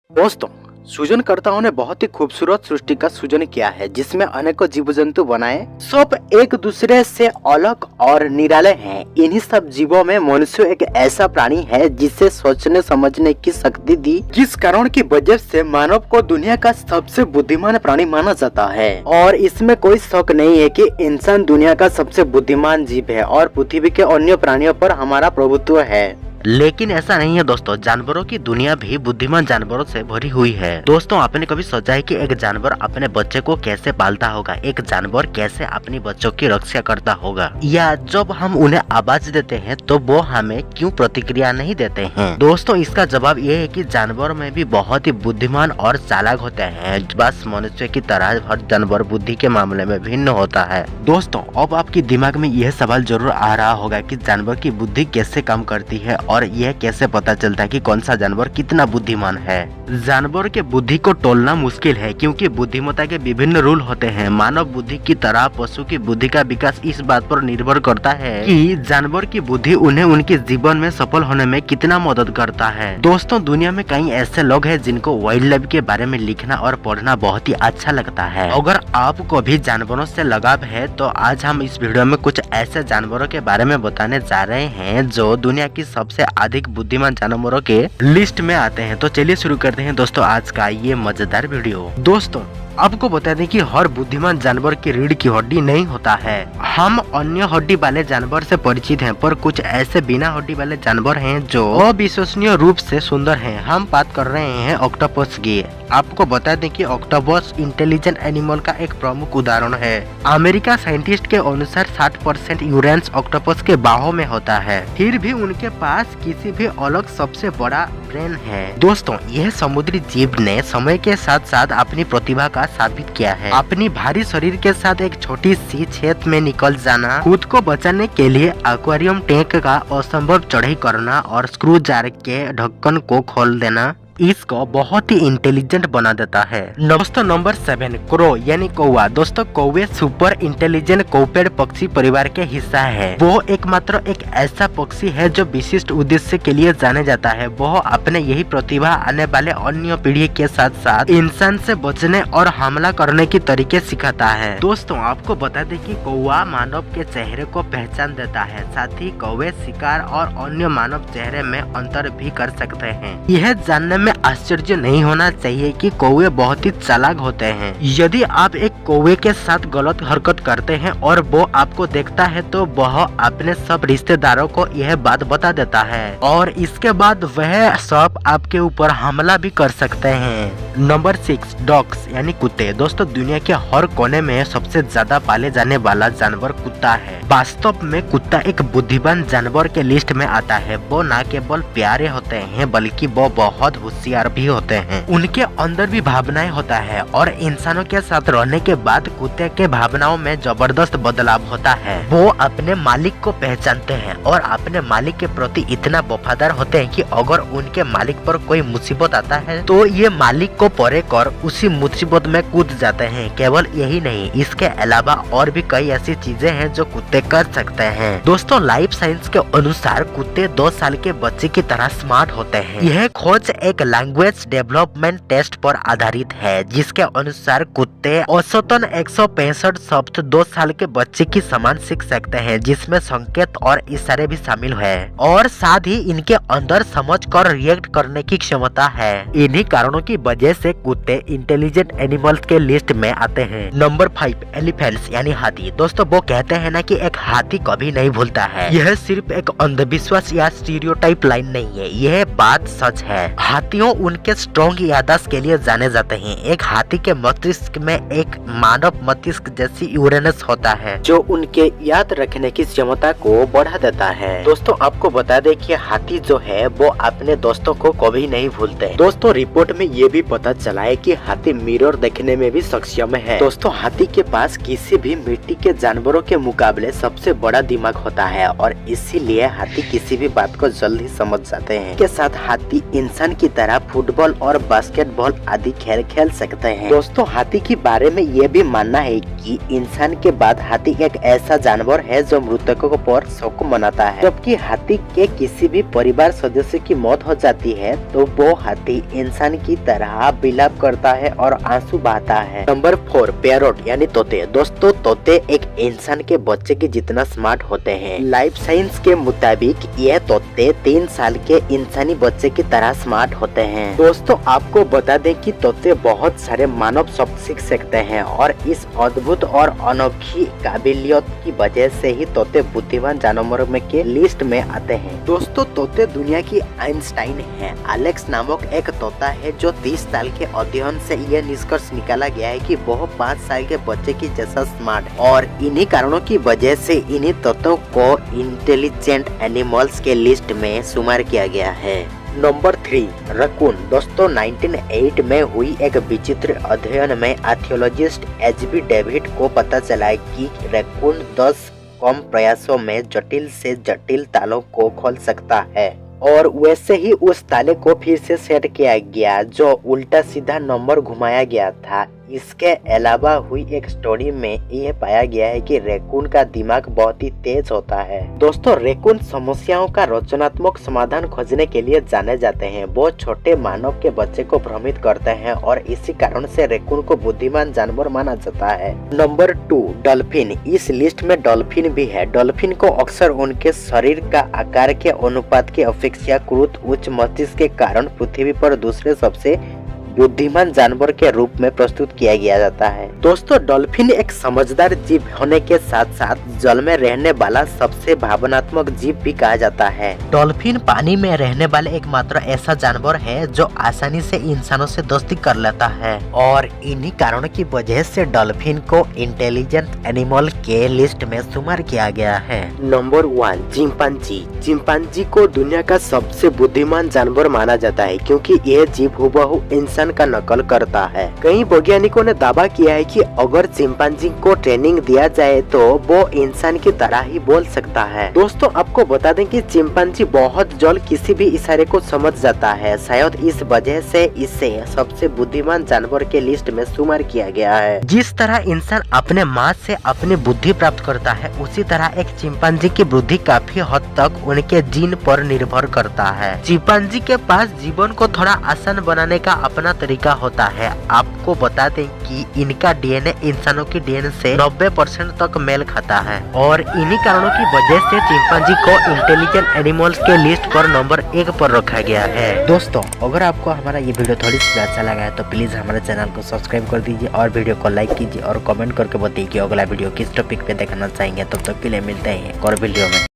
दोस्तों, सृजनकर्ताओं ने बहुत ही खूबसूरत सृष्टि का सृजन किया है जिसमें अनेकों जीव जंतु बनाए। सब एक दूसरे से अलग और निराले हैं। इन्हीं सब जीवों में मनुष्य एक ऐसा प्राणी है जिसे सोचने समझने की शक्ति दी, जिस कारण की वजह से मानव को दुनिया का सबसे बुद्धिमान प्राणी माना जाता है। और इसमें कोई शक नहीं है कि इंसान दुनिया का सबसे बुद्धिमान जीव है और पृथ्वी के अन्य प्राणियों पर हमारा प्रभुत्व है। लेकिन ऐसा नहीं है दोस्तों, जानवरों की दुनिया भी बुद्धिमान जानवरों से भरी हुई है। दोस्तों, आपने कभी सोचा है कि एक जानवर अपने बच्चे को कैसे पालता होगा, एक जानवर कैसे अपनी बच्चों की रक्षा करता होगा, या जब हम उन्हें आवाज देते हैं तो वो हमें क्यों प्रतिक्रिया नहीं देते हैं। दोस्तों, इसका जवाब ये है कि जानवर में भी बहुत ही बुद्धिमान और चालाक होते हैं। बस मनुष्य की तरह हर जानवर बुद्धि के मामले में भिन्न होता है। दोस्तों, अब आपके दिमाग में यह सवाल जरूर आ रहा होगा कि जानवर की बुद्धि कैसे काम करती है और यह कैसे पता चलता है कि कौन सा जानवर कितना बुद्धिमान है। जानवर के बुद्धि को तोलना मुश्किल है क्योंकि बुद्धिमत्ता के विभिन्न रूल होते हैं। मानव बुद्धि की तरह पशु की बुद्धि का विकास इस बात पर निर्भर करता है कि जानवर की बुद्धि उन्हें उनके जीवन में सफल होने में कितना मदद करता है। दोस्तों, दुनिया में कई ऐसे लोग हैं जिनको वाइल्ड लाइफ के बारे में लिखना और पढ़ना बहुत ही अच्छा लगता है। अगर आपको भी जानवरों से लगाव है तो आज हम इस वीडियो में कुछ ऐसे जानवरों के बारे में बताने जा रहे हैं जो दुनिया की सबसे अधिक बुद्धिमान जानवरों के लिस्ट में आते हैं। तो चलिए शुरू करते हैं दोस्तों आज का ये मजेदार वीडियो। दोस्तों, आपको बता दें कि हर बुद्धिमान जानवर की रीढ़ की हड्डी नहीं होता है। हम अन्य हड्डी वाले जानवर से परिचित हैं, पर कुछ ऐसे बिना हड्डी वाले जानवर हैं जो अविश्वसनीय रूप से सुंदर हैं। हम बात कर रहे हैं ऑक्टोपस की। आपको बता दें कि ऑक्टोपस इंटेलिजेंट एनिमल का एक प्रमुख उदाहरण है। अमेरिका साइंटिस्ट के अनुसार 60% यूरेनस ऑक्टोपस के बाहों में होता है, फिर भी उनके पास किसी भी अलग सबसे बड़ा ब्रेन है। दोस्तों, यह समुद्री जीव ने समय के साथ साथ अपनी प्रतिभा का साबित किया है। अपनी भारी शरीर के साथ एक छोटी सी छेद में निकल जाना, खुद को बचाने के लिए एक्वेरियम टैंक का असंभव चढ़ाई करना और स्क्रू जार के ढक्कन को खोल देना इसको बहुत ही इंटेलिजेंट बना देता है। दोस्तों, नंबर 7 क्रो यानी कौवा। दोस्तों, कौवे सुपर इंटेलिजेंट कौपेड पक्षी परिवार के हिस्सा है। वो एकमात्र एक ऐसा पक्षी है जो विशिष्ट उद्देश्य के लिए जाने जाता है। वह अपने यही प्रतिभा आने वाले अन्य पीढ़ी के साथ साथ इंसान से बचने और हमला करने की तरीके सिखाता है। दोस्तों, आपको बता दें कि कौवा मानव के चेहरे को पहचान देता है, साथ ही कौवे शिकार और अन्य मानव चेहरे में अंतर भी कर सकते हैं। यह जानने में आश्चर्य नहीं होना चाहिए कि कौवे बहुत ही चालाक होते हैं। यदि आप एक कौवे के साथ गलत हरकत करते हैं और वो आपको देखता है तो वह अपने सब रिश्तेदारों को यह बात बता देता है और इसके बाद वह सब आपके ऊपर हमला भी कर सकते हैं। नंबर 6 डॉग्स यानी कुत्ते। दोस्तों, दुनिया के हर कोने में सबसे ज्यादा पाले जाने वाला जानवर कुत्ता है। वास्तव में कुत्ता एक बुद्धिमान जानवर के लिस्ट में आता है। वो न केवल प्यारे होते हैं बल्कि वो बहुत होशियार भी होते हैं। उनके अंदर भी भावनाएं होता है और इंसानों के साथ रहने के बाद कुत्ते के भावनाओं में जबरदस्त बदलाव होता है। वो अपने मालिक को पहचानते हैं और अपने मालिक के प्रति इतना वफादार होते हैं कि अगर उनके मालिक पर कोई मुसीबत आता है तो ये मालिक को परे कर उसी मुसीबत में कूद जाते हैं। केवल यही नहीं, इसके अलावा और भी कई ऐसी चीजें हैं जो कुत्ते कर सकते हैं। दोस्तों, लाइफ साइंस के अनुसार कुत्ते 2 साल के बच्चे की तरह स्मार्ट होते हैं। यह खोज एक लैंग्वेज डेवलपमेंट टेस्ट पर आधारित है जिसके अनुसार कुत्ते औसतन 165 शब्द 2 साल के बच्चे की समान सीख सकते हैं, जिसमें संकेत और इशारे भी शामिल है और साथ ही इनके अंदर समझ कर रिएक्ट करने की क्षमता है। इन्हीं कारणों की वजह से कुत्ते इंटेलिजेंट एनिमल्स के लिस्ट में आते हैं। नंबर 5 एलिफेंट्स यानी हाथी। दोस्तों, वो कहते हैं ना कि एक हाथी कभी नहीं भूलता है। यह सिर्फ एक अंधविश्वास या स्टीरियोटाइप लाइन नहीं है, यह बात सच है। हाथियों उनके स्ट्रॉन्ग याददाश्त के लिए जाने जाते हैं। एक हाथी के मस्तिष्क में एक मानव मस्तिष्क जैसी यूरेनस होता है जो उनके याद रखने की क्षमता को बढ़ा देता है। दोस्तों, आपको बता दें कि हाथी जो है वो अपने दोस्तों को कभी नहीं भूलते। दोस्तों, रिपोर्ट में ये भी पता चला है कि हाथी मिरर देखने में भी सक्षम है। दोस्तों, हाथी के पास किसी भी मिट्टी के जानवरों के मुकाबले सबसे बड़ा दिमाग होता है और इसीलिए हाथी किसी भी बात को जल्दी समझ जाते हैं। के साथ हाथी इंसान की तरह तरह फुटबॉल और बास्केटबॉल आदि खेल खेल सकते हैं। दोस्तों हाथी के बारे में ये भी मानना है कि इंसान के बाद हाथी एक ऐसा जानवर है जो मृतकों पर शोक मनाता है। जबकि हाथी के किसी भी परिवार सदस्य की मौत हो जाती है तो वो हाथी इंसान की तरह विलाप करता है और आंसू बहाता है। नंबर 4 पैरोट यानी तोते। दोस्तों तोते एक इंसान के बच्चे के जितना स्मार्ट होते हैं। लाइफ साइंस के मुताबिक ये तोते 3 साल के इंसानी बच्चे की तरह स्मार्ट होते हैं। दोस्तों आपको बता दें कि तोते बहुत सारे मानव शब्द सीख सकते हैं और इस अद्भुत और अनोखी काबिलियत की वजह से ही तोते बुद्धिमान जानवरों में के लिस्ट में आते हैं। दोस्तों तोते दुनिया की आइंस्टाइन है। एलेक्स नामक एक तोता है जो 30 साल के अध्ययन से यह निष्कर्ष निकाला गया है कि वह 5 साल के बच्चे की जैसा स्मार्ट है और इन्हीं कारणों की वजह से इन्हीं तोतों को इंटेलिजेंट एनिमल्स के लिस्ट में शुमार किया गया है। Number 3 raccoon. दोस्तों 1908 में हुई एक विचित्र अध्ययन में आर्कियोलॉजिस्ट एचबी डेविड को पता चला कि रैकून 10 कम प्रयासों में जटिल से जटिल तालों को खोल सकता है और वैसे ही उस ताले को फिर से सेट किया गया जो उल्टा सीधा नंबर घुमाया गया था। इसके अलावा हुई एक स्टोरी में यह पाया गया है कि रैकून का दिमाग बहुत ही तेज होता है। दोस्तों रैकून समस्याओं का रचनात्मक समाधान खोजने के लिए जाने जाते हैं। वो छोटे मानव के बच्चे को भ्रमित करते हैं और इसी कारण से रैकून को बुद्धिमान जानवर माना जाता है। Number 2 dolphin. इस लिस्ट में डॉल्फिन भी है। डॉल्फिन को अक्सर उनके शरीर का आकार के अनुपात के अपेक्षाकृत उच्च मस्तिष्क के कारण पृथ्वी पर दूसरे सबसे बुद्धिमान जानवर के रूप में प्रस्तुत किया गया जाता है। दोस्तों डॉल्फिन एक समझदार जीव होने के साथ साथ जल में रहने वाला सबसे भावनात्मक जीव भी कहा जाता है। डॉल्फिन पानी में रहने वाले एकमात्र ऐसा जानवर है जो आसानी से इंसानों से दोस्ती कर लेता है और इन्हीं कारणों की वजह से डॉल्फिन को इंटेलिजेंट एनिमल के लिस्ट में शुमार किया गया है। Number 1 chimpanzee. चिंपांजी को दुनिया का सबसे बुद्धिमान जानवर माना जाता है क्योंकि यह जीव हूबहू इंसान का नकल करता है। कई वैज्ञानिकों ने दावा किया है कि अगर चिंपांजी को ट्रेनिंग दिया जाए तो वो इंसान की तरह ही बोल सकता है। दोस्तों आपको बता दें कि चिंपांजी बहुत जल्द किसी भी इशारे को समझ जाता है। शायद इस वजह से इसे सबसे बुद्धिमान जानवर के लिस्ट में शुमार किया गया है। जिस तरह इंसान अपने माँ से अपनी बुद्धि प्राप्त करता है उसी तरह एक चिंपांजी की बुद्धि काफी हद तक उनके जीन पर निर्भर करता है। चिंपांजी के पास जीवन को थोड़ा आसान बनाने का अपना तरीका होता है। आपको बता दें कि इनका डीएनए इंसानों की डीएनए से 90% तक मेल खाता है और इन्हीं कारणों की वजह से चिंपांजी को इंटेलिजेंट एनिमल्स के लिस्ट पर नंबर 1 पर रखा गया है। दोस्तों अगर आपको हमारा ये वीडियो थोड़ी सी अच्छा लगा है तो प्लीज हमारे चैनल को सब्सक्राइब कर दीजिए और वीडियो को लाइक कीजिए और कमेंट करके बताइए कि अगला वीडियो किस टॉपिक पे देखना चाहेंगे। तब तक के लिए मिलते हैं एक और वीडियो में।